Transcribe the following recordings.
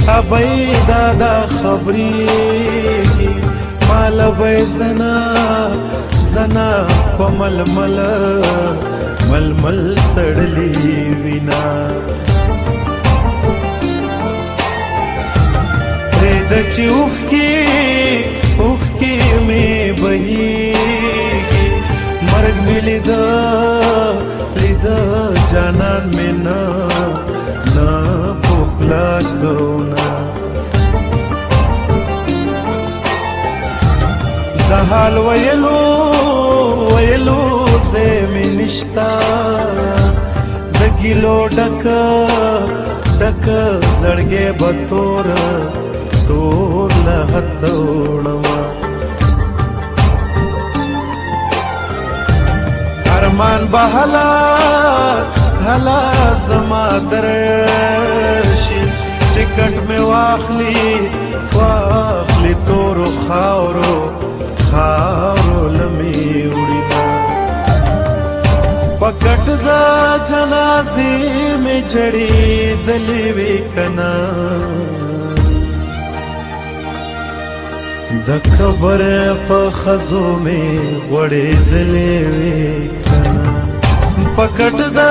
ابئی دادا خبری مال بی زنا پململ ململ تڑلی وینا رید چی اوخ کی میں بہی مرگ میں لیدا جانان میں نا پوخلا کونا دا حال ویلو سے میں نشتا دا گلو ڈک زڑگے بطور تور لہتوڑوا ارمان بحلا زما درشی چکٹ میں واخلی تورو خاورو لمی اڑینا پکٹ دا جنازی میں جڑی دلیوی کنا دا قبر پا خزو میں وڑی دلیوی کنا پکٹ دا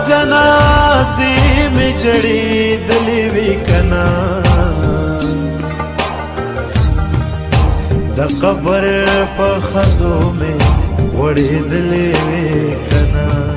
جنازی میں جڑی دلیوی کنا دا قبر پا خزو میں وڑی دلیوی کنا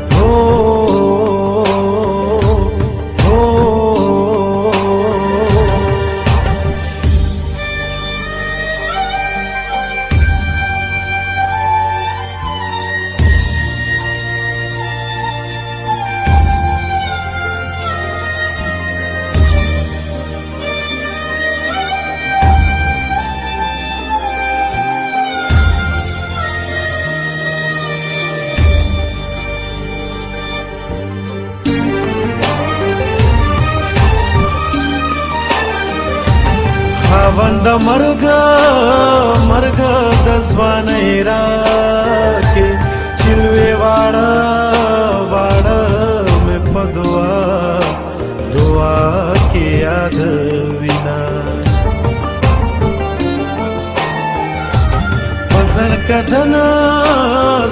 خاوند مرگ دزوانی راکے چلوے واڑا میں دعا کی یاد وینا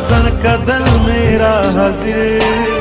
زن کا دل میرا حاضر